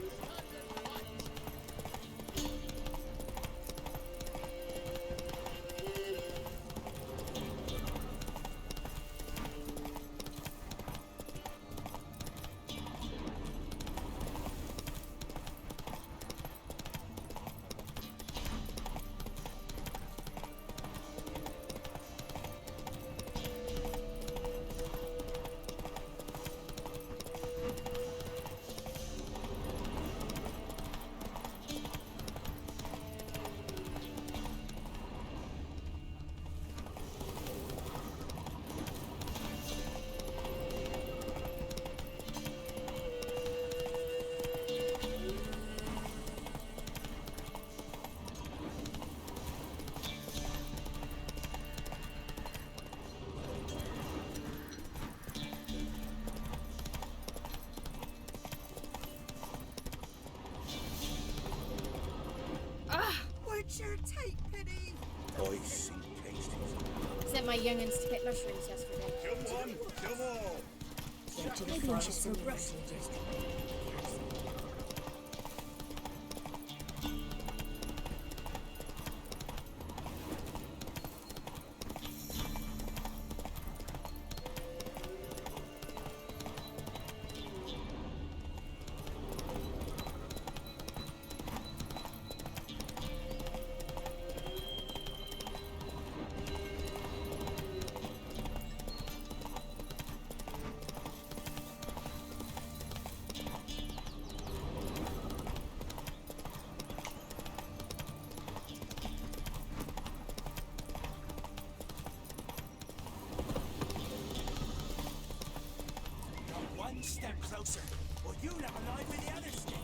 What's your take, Penny? I see pasties. Sent my young'uns to pick mushrooms yesterday. Come on, come on. Went to the Maybe we should forest send and messages. One step closer, or you'll have a line with the other sticks.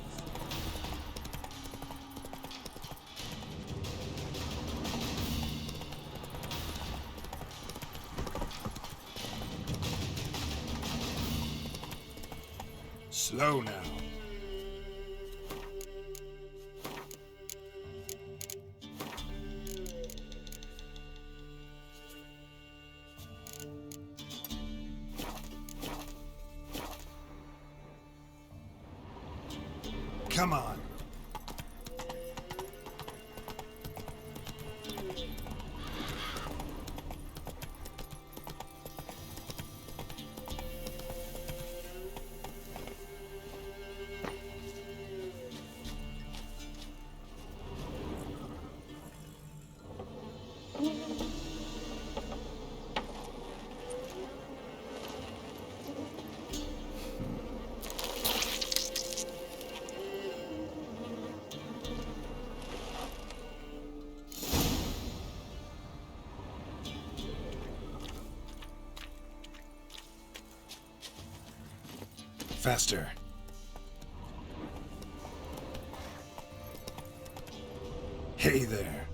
Slow now. Come on. Faster. Hey there.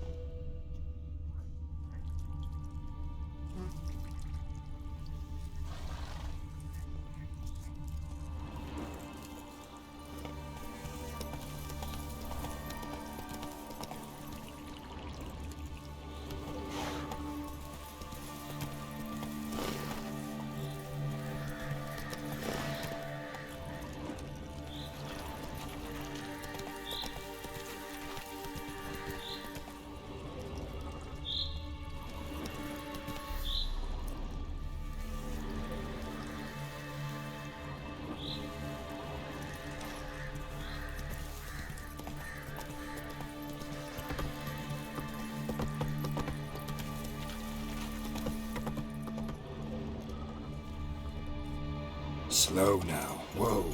Slow now. Whoa.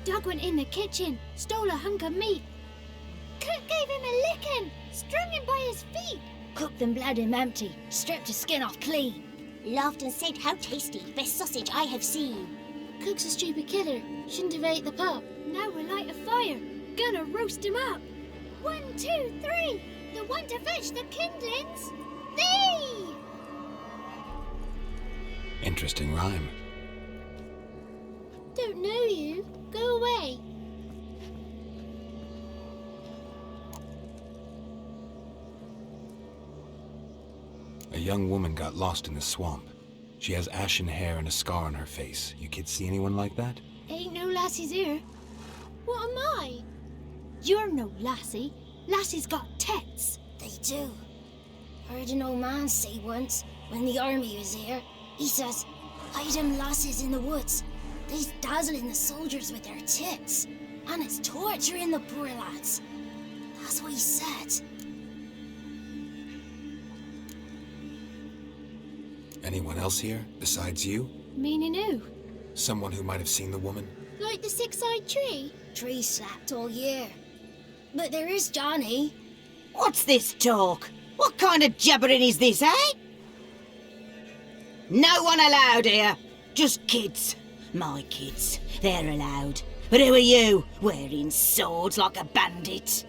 Doug went in the kitchen, stole a hunk of meat. Cook gave him a licking, strung him by his feet. Cooked and bled him empty, stripped his skin off clean. Laughed and said, "How tasty, best sausage I have seen." Cook's a stupid killer, shouldn't have ate the pup. Now we'll light a fire, gonna roast him up. 1, 2, 3, the one to fetch the kindlings. Thee! Interesting rhyme. Don't know you. Go away. A young woman got lost in the swamp. She has ashen hair and a scar on her face. You kids see anyone like that? Ain't no lassies here. What am I? You're no lassie. Lassies got tits. They do. Heard an old man say once, when the army was here, he says, hide them lasses in the woods. They's dazzling the soldiers with their tits. And it's torturing the poor lads. That's what he said. Anyone else here, besides you? Meaning who? Someone who might have seen the woman? Like the six-eyed tree? Tree slapped all year. But there is Johnny. What's this talk? What kind of jabbering is this, eh? No one allowed here. Just kids. My kids. They're allowed. But who are you, wearing swords like a bandit?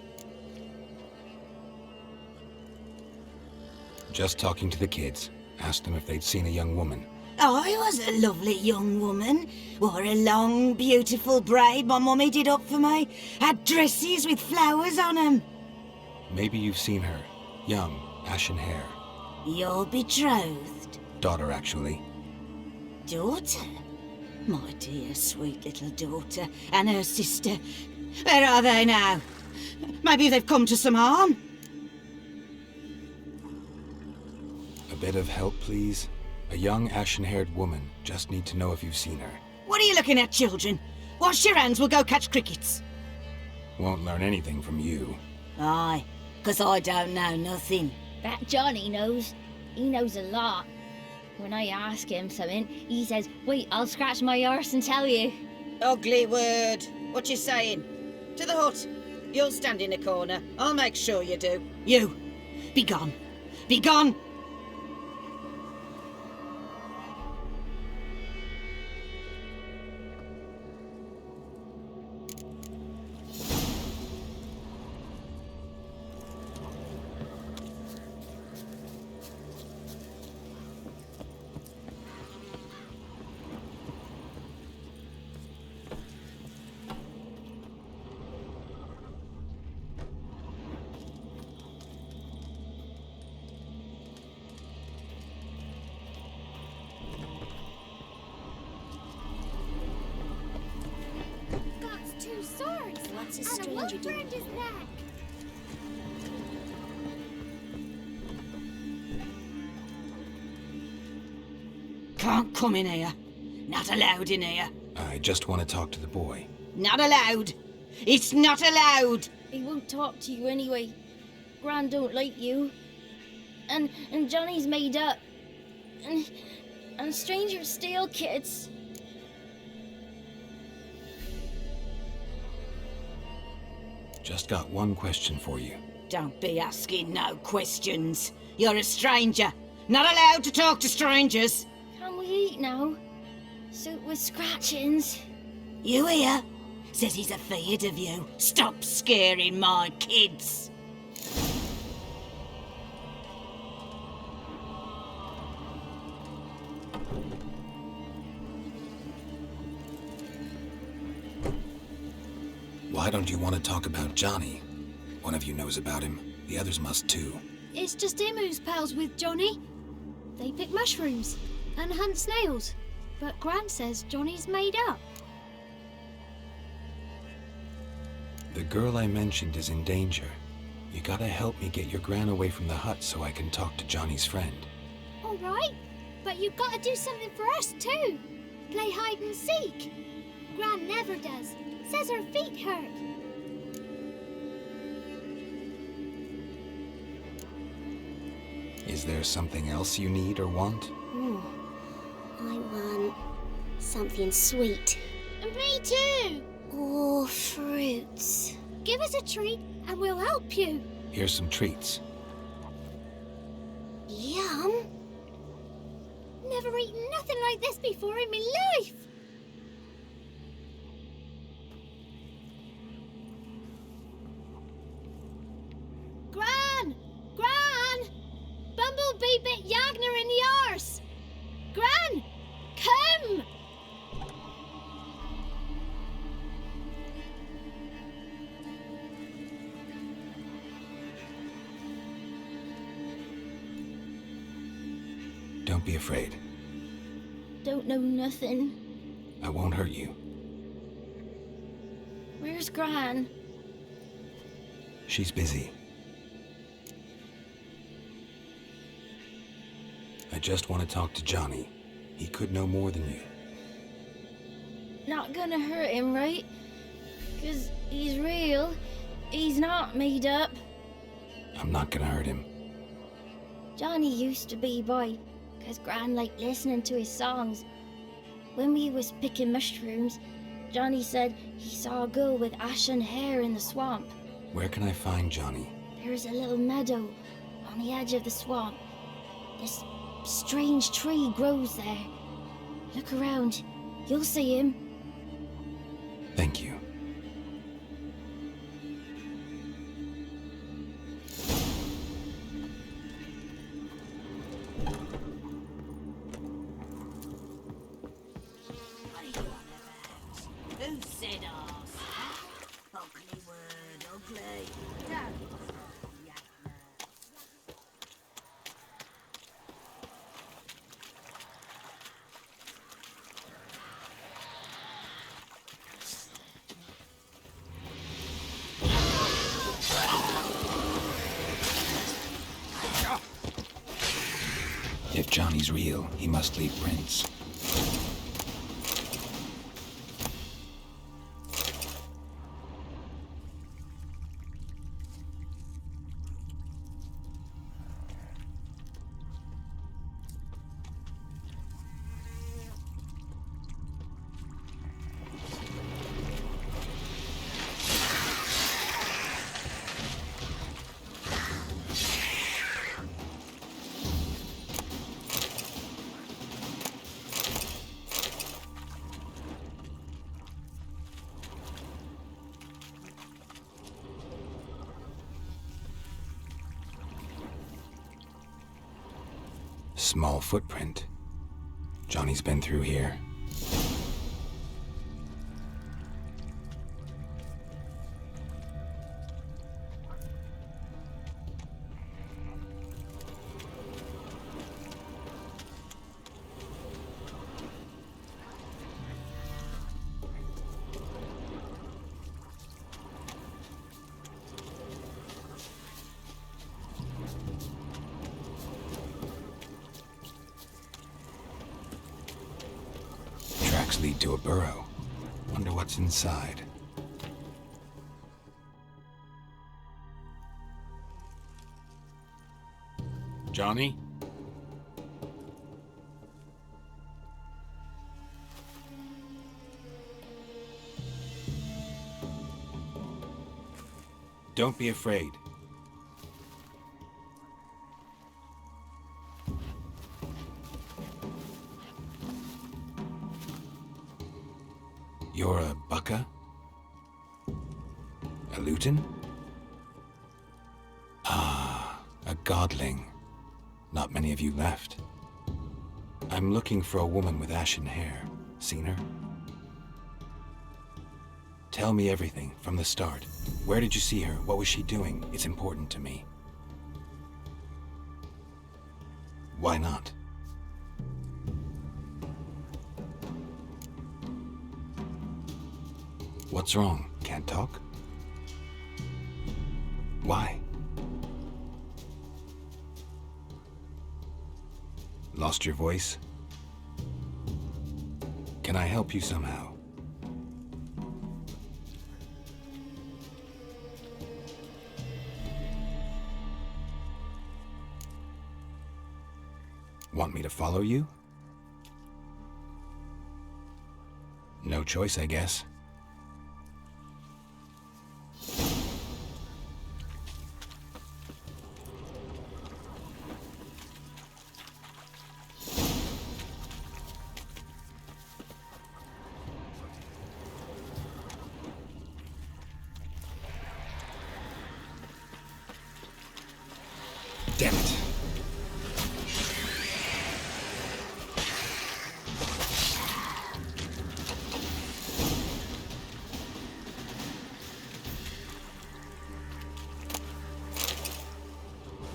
Just talking to the kids. Asked them if they'd seen a young woman. I was a lovely young woman. Wore a long, beautiful braid my mummy did up for me. Had dresses with flowers on 'em. Maybe you've seen her. Young, ashen hair. You're betrothed? Daughter, actually. Daughter? My dear, sweet little daughter. And her sister. Where are they now? Maybe they've come to some harm? A bit of help, please? A young, ashen-haired woman. Just need to know if you've seen her. What are you looking at, children? Wash your hands, we'll go catch crickets. Won't learn anything from you. Aye, 'cause I don't know nothing. That Johnny knows. He knows a lot. When I ask him something, he says, wait, I'll scratch my arse and tell you. Ugly word. What you saying? To the hut. You'll stand in a corner. I'll make sure you do. You, be gone. Be gone! Got 2 swords. What's a and stranger a wolf doing? round his neck. Can't come in here. Not allowed in here. I just want to talk to the boy. Not allowed. It's not allowed. He won't talk to you anyway. Gran don't like you. And Johnny's made up. And strangers steal kids. Just got one question for you. Don't be asking no questions. You're a stranger. Not allowed to talk to strangers. Can we eat now? Soup with scratchings. You hear? Says he's afeard of you. Stop scaring my kids. Why don't you want to talk about Johnny? One of you knows about him. The others must too. It's just him who's pals with Johnny. They pick mushrooms and hunt snails. But Gran says Johnny's made up. The girl I mentioned is in danger. You gotta help me get your gran away from the hut so I can talk to Johnny's friend. All right, but you've got to do something for us too. Play hide and seek. Gran never does. Says her feet hurt. Is there something else you need or want? I want something sweet. And me too. Or fruits. Give us a treat and we'll help you. Here's some treats. Yum. Never eaten nothing like this before in my life. Gran! Gran! Bumblebee bit Yagner in the arse. Gran! Come! Don't be afraid. Don't know nothing. I won't hurt you. Where's Gran? She's busy. I just want to talk to Johnny. He could know more than you. Not gonna hurt him, right? 'Cause he's real. He's not made up. I'm not gonna hurt him. Johnny used to be boy, 'cause Gran liked listening to his songs. When we was picking mushrooms, Johnny said he saw a girl with ashen hair in the swamp. Where can I find Johnny? There's a little meadow on the edge of the swamp. This strange tree grows there. Look around. You'll see him. Thank you. Who said arse? Ugly word, ugly. If Johnny's real, he must leave prints. Small footprint. Johnny's been through here. Tracks lead to a burrow. Wonder what's inside. Johnny? Don't be afraid. You're a Bucka? A Luton? Ah, a godling. Not many of you left. I'm looking for a woman with ashen hair. Seen her? Tell me everything, from the start. Where did you see her? What was she doing? It's important to me. Why not? What's wrong? Can't talk? Why? Lost your voice? Can I help you somehow? Want me to follow you? No choice, I guess. Damn it.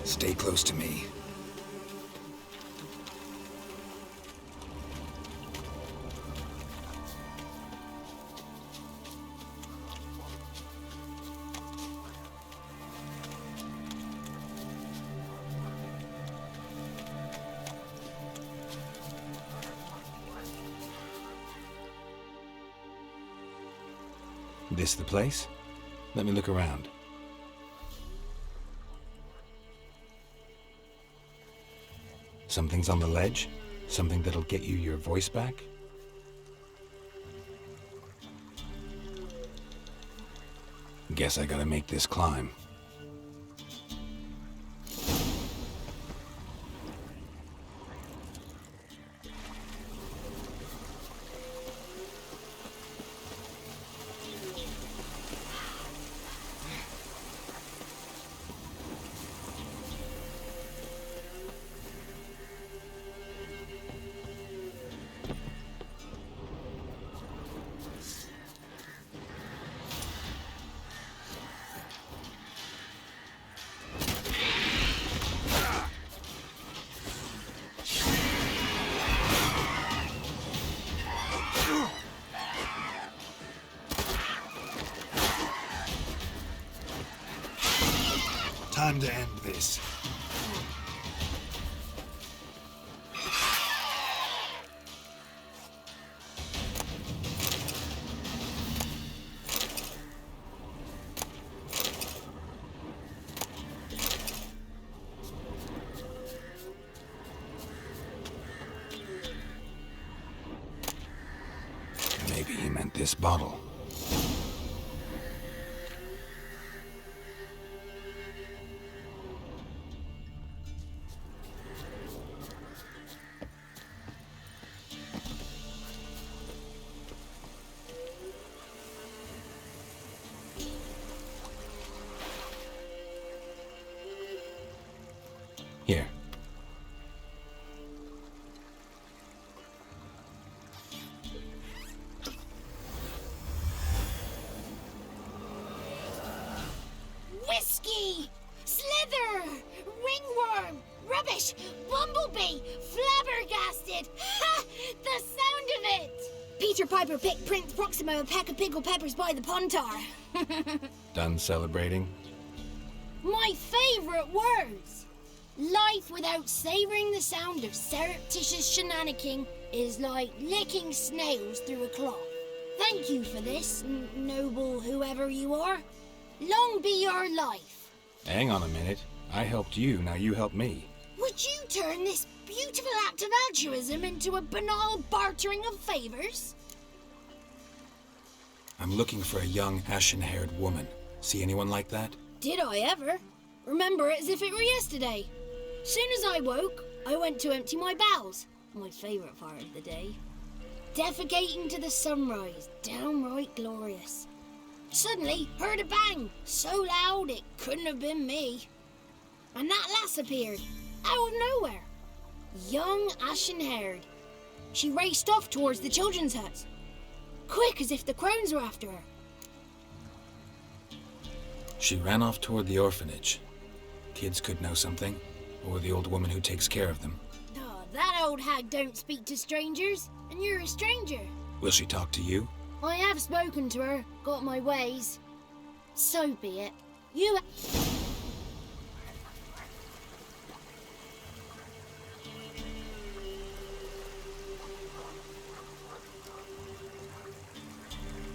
Stay close to me. This the place? Let me look around. Something's on the ledge? Something that'll get you your voice back? Guess I gotta make this climb. Time to end this. Maybe he meant this bottle. Here. Whiskey! Slither! Ringworm! Rubbish! Bumblebee! Flabbergasted! Ha! The sound of it! Peter Piper picked Prince Proximo a pack of pickled peppers by the Pontar. Done celebrating? My favourite words! Life without savouring the sound of surreptitious shenanigans is like licking snails through a cloth. Thank you for this, noble whoever you are. Long be your life. Hang on a minute. I helped you, now you help me. Would you turn this beautiful act of altruism into a banal bartering of favours? I'm looking for a young, ashen-haired woman. See anyone like that? Did I ever? Remember it as if it were yesterday. Soon as I woke, I went to empty my bowels. My favourite part of the day. Defecating to the sunrise, downright glorious. Suddenly, heard a bang, so loud it couldn't have been me. And that lass appeared, out of nowhere. Young, ashen-haired. She raced off towards the children's hut. Quick as if the crones were after her. She ran off toward the orphanage. Kids could know something, or the old woman who takes care of them. Oh, that old hag don't speak to strangers, and you're a stranger. Will she talk to you? I have spoken to her, got my ways. So be it. You...